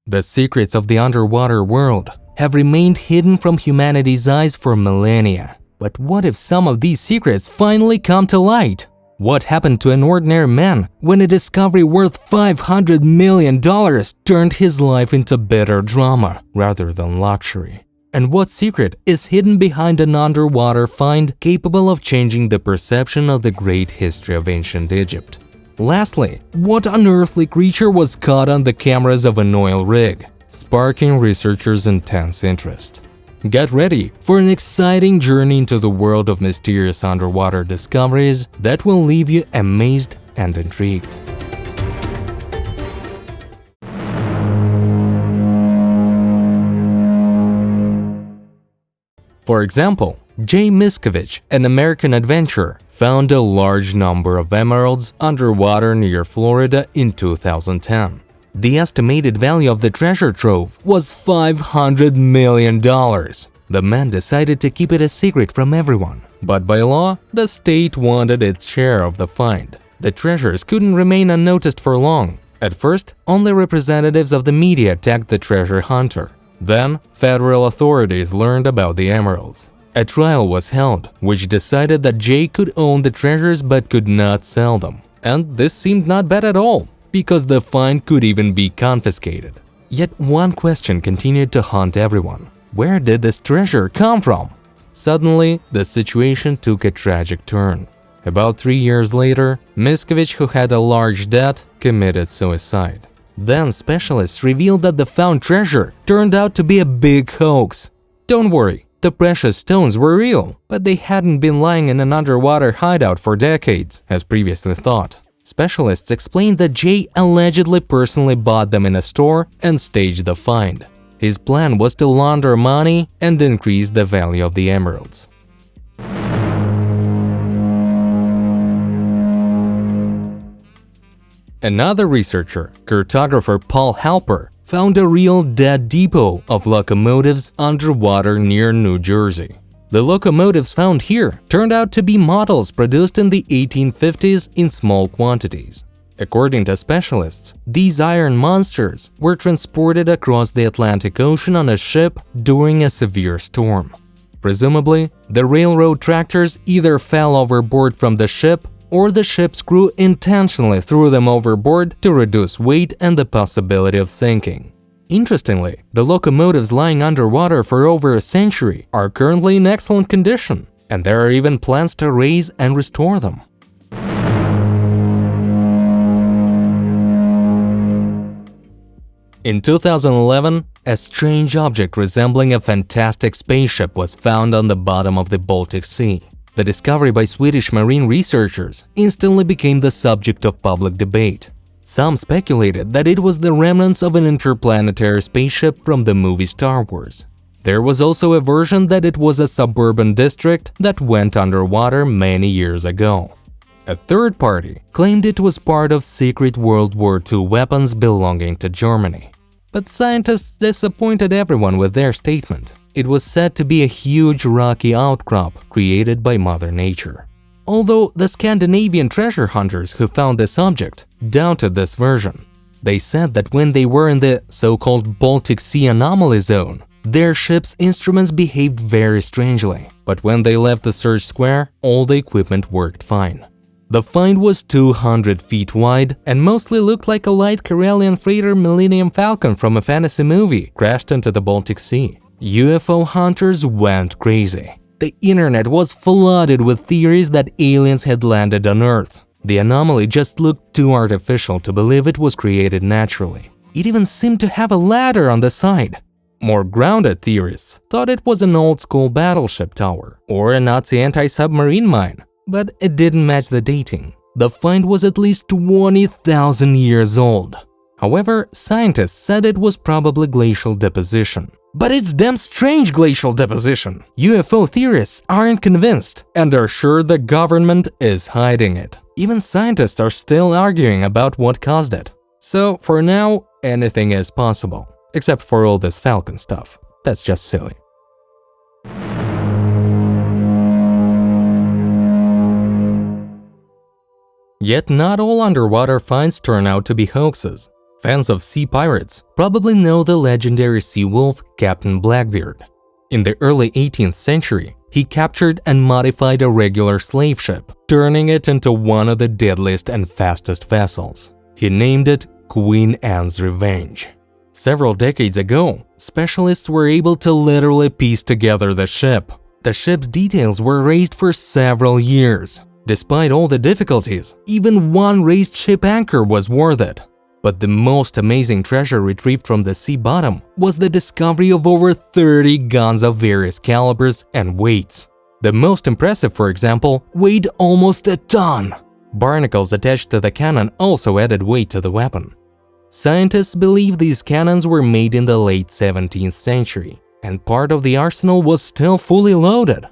The secrets of the underwater world have remained hidden from humanity's eyes for millennia. But what if some of these secrets finally come to light? What happened to an ordinary man when a discovery worth $500 million turned his life into bitter drama rather than luxury? And what secret is hidden behind an underwater find capable of changing the perception of the great history of ancient Egypt? Lastly, what unearthly creature was caught on the cameras of an oil rig, sparking researchers' intense interest? Get ready for an exciting journey into the world of mysterious underwater discoveries that will leave you amazed and intrigued. For example, Jay Miscavige, an American adventurer, found a large number of emeralds underwater near Florida in 2010. The estimated value of the treasure trove was $500 million. The man decided to keep it a secret from everyone, but by law, the state wanted its share of the find. The treasures couldn't remain unnoticed for long. At first, only representatives of the media tagged the treasure hunter. Then, federal authorities learned about the emeralds. A trial was held, which decided that Jay could own the treasures but could not sell them. And this seemed not bad at all, because the find could even be confiscated. Yet one question continued to haunt everyone. Where did this treasure come from? Suddenly, the situation took a tragic turn. About 3 years later, Miscavige, who had a large debt, committed suicide. Then specialists revealed that the found treasure turned out to be a big hoax. Don't worry, the precious stones were real, but they hadn't been lying in an underwater hideout for decades, as previously thought. Specialists explained that Jay allegedly personally bought them in a store and staged the find. His plan was to launder money and increase the value of the emeralds. Another researcher, cartographer Paul Halper, found a real dead depot of locomotives underwater near New Jersey. The locomotives found here turned out to be models produced in the 1850s in small quantities. According to specialists, these iron monsters were transported across the Atlantic Ocean on a ship during a severe storm. Presumably, the railroad tractors either fell overboard from the ship or the ship's crew intentionally threw them overboard to reduce weight and the possibility of sinking. Interestingly, the locomotives lying underwater for over a century are currently in excellent condition, and there are even plans to raise and restore them. In 2011, a strange object resembling a fantastic spaceship was found on the bottom of the Baltic Sea. The discovery by Swedish marine researchers instantly became the subject of public debate. Some speculated that it was the remnants of an interplanetary spaceship from the movie Star Wars. There was also a version that it was a suburban district that went underwater many years ago. A third party claimed it was part of secret World War II weapons belonging to Germany. But scientists disappointed everyone with their statement. It was said to be a huge rocky outcrop created by Mother Nature. Although the Scandinavian treasure hunters who found this object doubted this version. They said that when they were in the so-called Baltic Sea anomaly zone, their ship's instruments behaved very strangely, but when they left the search square, all the equipment worked fine. The find was 200 feet wide and mostly looked like a light Karelian freighter Millennium Falcon from a fantasy movie crashed into the Baltic Sea. UFO hunters went crazy. The internet was flooded with theories that aliens had landed on Earth. The anomaly just looked too artificial to believe it was created naturally. It even seemed to have a ladder on the side. More grounded theorists thought it was an old-school battleship tower or a Nazi anti-submarine mine, but it didn't match the dating. The find was at least 20,000 years old. However, scientists said it was probably glacial deposition. But it's damn strange glacial deposition. UFO theorists aren't convinced and are sure the government is hiding it. Even scientists are still arguing about what caused it. So for now, anything is possible. Except for all this Falcon stuff. That's just silly. Yet not all underwater finds turn out to be hoaxes. Fans of sea pirates probably know the legendary sea wolf Captain Blackbeard. In the early 18th century, he captured and modified a regular slave ship, turning it into one of the deadliest and fastest vessels. He named it Queen Anne's Revenge. Several decades ago, specialists were able to literally piece together the ship. The ship's details were raised for several years. Despite all the difficulties, even one raised ship anchor was worth it. But the most amazing treasure retrieved from the sea bottom was the discovery of over 30 guns of various calibers and weights. The most impressive, for example, weighed almost a ton. Barnacles attached to the cannon also added weight to the weapon. Scientists believe these cannons were made in the late 17th century, and part of the arsenal was still fully loaded.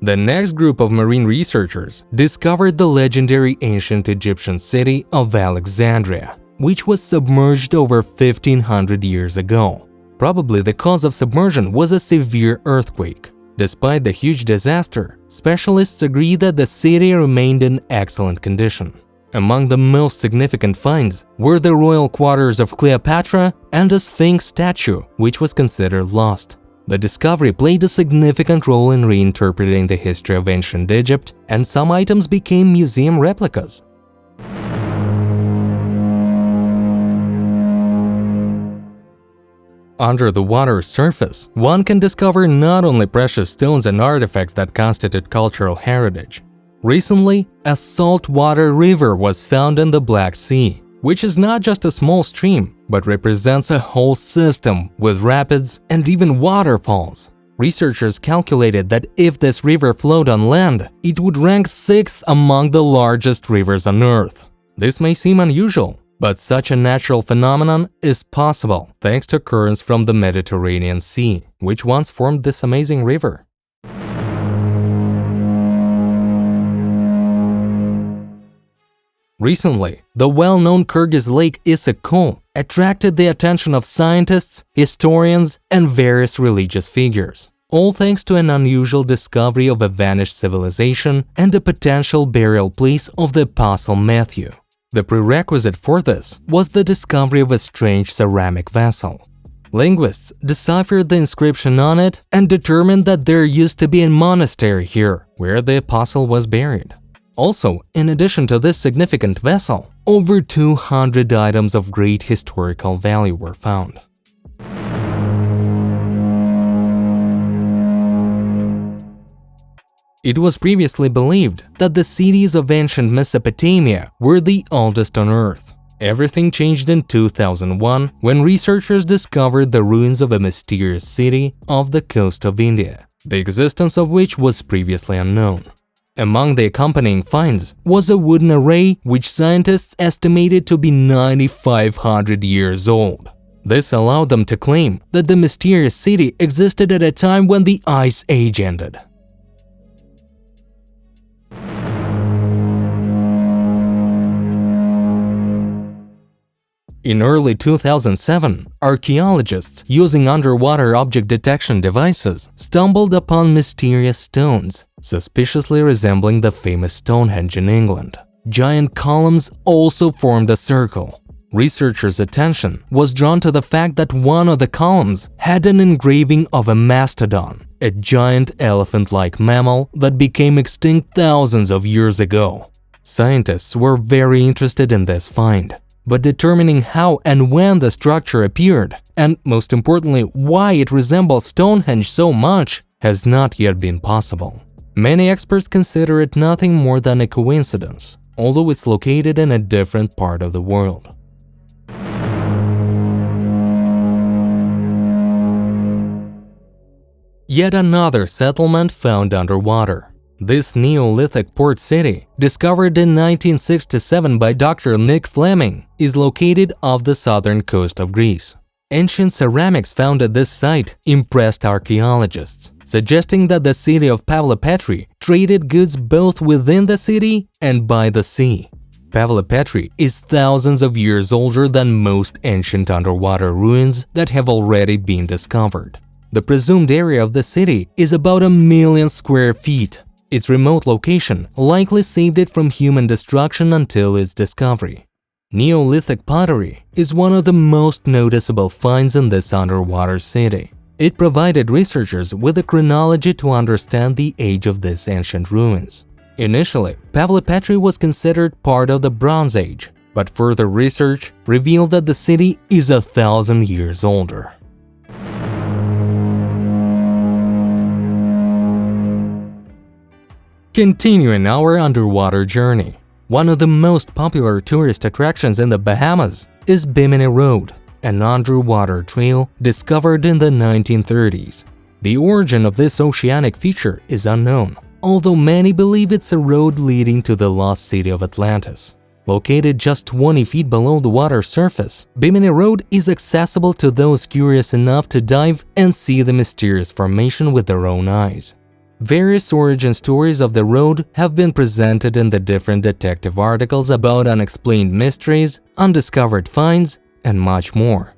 The next group of marine researchers discovered the legendary ancient Egyptian city of Alexandria, which was submerged over 1500 years ago. Probably the cause of submersion was a severe earthquake. Despite the huge disaster, specialists agree that the city remained in excellent condition. Among the most significant finds were the royal quarters of Cleopatra and a Sphinx statue, which was considered lost. The discovery played a significant role in reinterpreting the history of ancient Egypt, and some items became museum replicas. Under the water's surface, one can discover not only precious stones and artifacts that constitute cultural heritage. Recently, a saltwater river was found in the Black Sea, which is not just a small stream, but represents a whole system with rapids and even waterfalls. Researchers calculated that if this river flowed on land, it would rank 6th among the largest rivers on Earth. This may seem unusual, but such a natural phenomenon is possible thanks to currents from the Mediterranean Sea, which once formed this amazing river. Recently, the well-known Kyrgyz lake Issyk-Kul attracted the attention of scientists, historians, and various religious figures, all thanks to an unusual discovery of a vanished civilization and a potential burial place of the Apostle Matthew. The prerequisite for this was the discovery of a strange ceramic vessel. Linguists deciphered the inscription on it and determined that there used to be a monastery here, where the apostle was buried. Also, in addition to this significant vessel, over 200 items of great historical value were found. It was previously believed that the cities of ancient Mesopotamia were the oldest on Earth. Everything changed in 2001 when researchers discovered the ruins of a mysterious city off the coast of India, the existence of which was previously unknown. Among the accompanying finds was a wooden array which scientists estimated to be 9,500 years old. This allowed them to claim that the mysterious city existed at a time when the Ice Age ended. In early 2007, archaeologists using underwater object detection devices stumbled upon mysterious stones, suspiciously resembling the famous Stonehenge in England. Giant columns also formed a circle. Researchers' attention was drawn to the fact that one of the columns had an engraving of a mastodon, a giant elephant-like mammal that became extinct thousands of years ago. Scientists were very interested in this find, but determining how and when the structure appeared, and most importantly why it resembles Stonehenge so much, has not yet been possible. Many experts consider it nothing more than a coincidence, although it's located in a different part of the world. Yet another settlement found underwater. This Neolithic port city, discovered in 1967 by Dr. Nick Fleming, is located off the southern coast of Greece. Ancient ceramics found at this site impressed archaeologists, suggesting that the city of Pavlopetri traded goods both within the city and by the sea. Pavlopetri is thousands of years older than most ancient underwater ruins that have already been discovered. The presumed area of the city is about 1 million square feet. Its remote location likely saved it from human destruction until its discovery. Neolithic pottery is one of the most noticeable finds in this underwater city. It provided researchers with a chronology to understand the age of these ancient ruins. Initially, Pavlopetri was considered part of the Bronze Age, but further research revealed that the city is 1,000 years older. Continuing our underwater journey, one of the most popular tourist attractions in the Bahamas is Bimini Road, an underwater trail discovered in the 1930s. The origin of this oceanic feature is unknown, although many believe it's a road leading to the lost city of Atlantis. Located just 20 feet below the water surface, Bimini Road is accessible to those curious enough to dive and see the mysterious formation with their own eyes. Various origin stories of the road have been presented in the different detective articles about unexplained mysteries, undiscovered finds, and much more.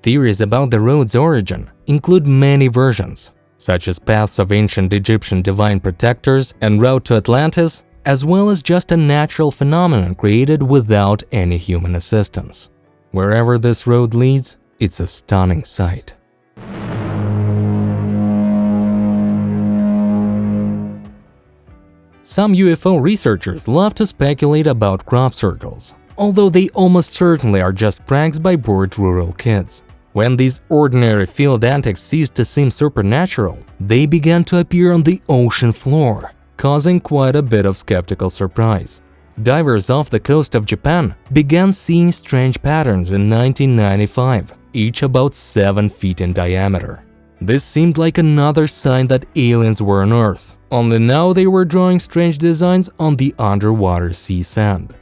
Theories about the road's origin include many versions, such as paths of ancient Egyptian divine protectors and route to Atlantis, as well as just a natural phenomenon created without any human assistance. Wherever this road leads, it's a stunning sight. Some UFO researchers love to speculate about crop circles, although they almost certainly are just pranks by bored rural kids. When these ordinary field antics ceased to seem supernatural, they began to appear on the ocean floor, causing quite a bit of skeptical surprise. Divers off the coast of Japan began seeing strange patterns in 1995, each about 7 feet in diameter. This seemed like another sign that aliens were on Earth, only now they were drawing strange designs on the underwater sea sand.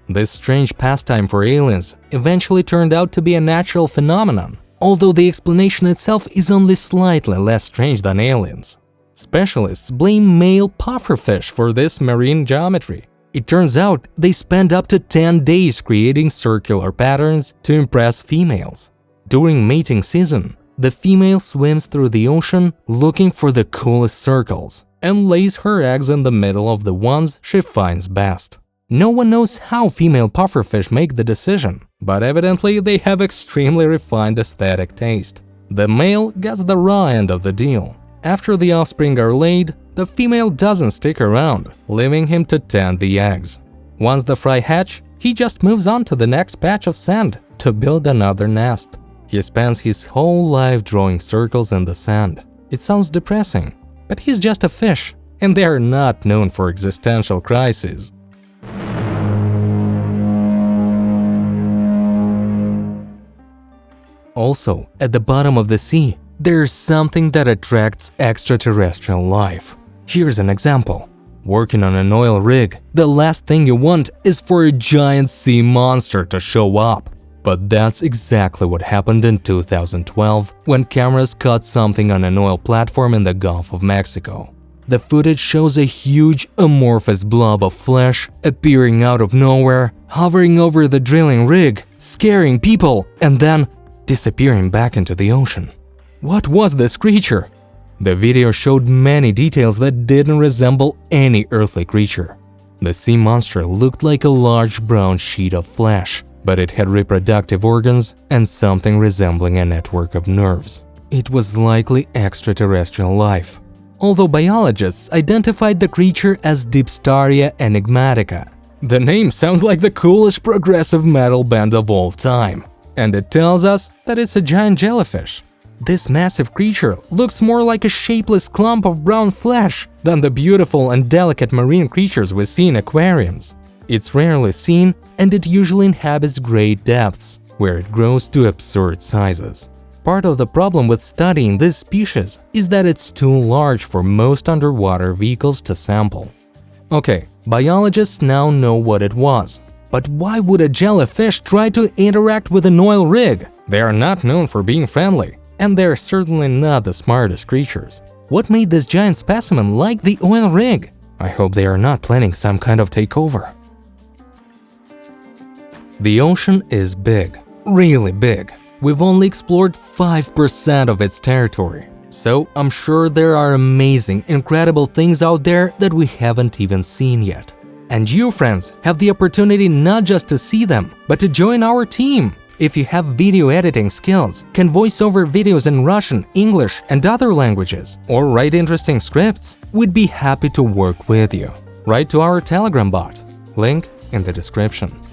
This strange pastime for aliens eventually turned out to be a natural phenomenon, although the explanation itself is only slightly less strange than aliens. Specialists blame male pufferfish for this marine geometry. It turns out they spend up to 10 days creating circular patterns to impress females. During mating season, the female swims through the ocean looking for the coolest circles and lays her eggs in the middle of the ones she finds best. No one knows how female pufferfish make the decision, but evidently they have extremely refined aesthetic taste. The male gets the raw end of the deal. After the offspring are laid, the female doesn't stick around, leaving him to tend the eggs. Once the fry hatch, he just moves on to the next patch of sand to build another nest. He spends his whole life drawing circles in the sand. It sounds depressing, but he's just a fish, and they are not known for existential crises. Also, at the bottom of the sea, there's something that attracts extraterrestrial life. Here's an example. Working on an oil rig, the last thing you want is for a giant sea monster to show up. But that's exactly what happened in 2012 when cameras caught something on an oil platform in the Gulf of Mexico. The footage shows a huge amorphous blob of flesh appearing out of nowhere, hovering over the drilling rig, scaring people, and then disappearing back into the ocean. What was this creature? The video showed many details that didn't resemble any earthly creature. The sea monster looked like a large brown sheet of flesh, but it had reproductive organs and something resembling a network of nerves. It was likely extraterrestrial life, although biologists identified the creature as Dipstaria enigmatica. The name sounds like the coolest progressive metal band of all time, and it tells us that it's a giant jellyfish. This massive creature looks more like a shapeless clump of brown flesh than the beautiful and delicate marine creatures we see in aquariums. It's rarely seen, and it usually inhabits great depths, where it grows to absurd sizes. Part of the problem with studying this species is that it's too large for most underwater vehicles to sample. Okay, biologists now know what it was, but why would a jellyfish try to interact with an oil rig? They are not known for being friendly, and they're certainly not the smartest creatures. What made this giant specimen like the oil rig? I hope they are not planning some kind of takeover. The ocean is big, really big. We've only explored 5% of its territory. So I'm sure there are amazing, incredible things out there that we haven't even seen yet. And you, friends, have the opportunity not just to see them, but to join our team. If you have video editing skills, can voice over videos in Russian, English, and other languages, or write interesting scripts, we'd be happy to work with you. Write to our Telegram bot, link in the description.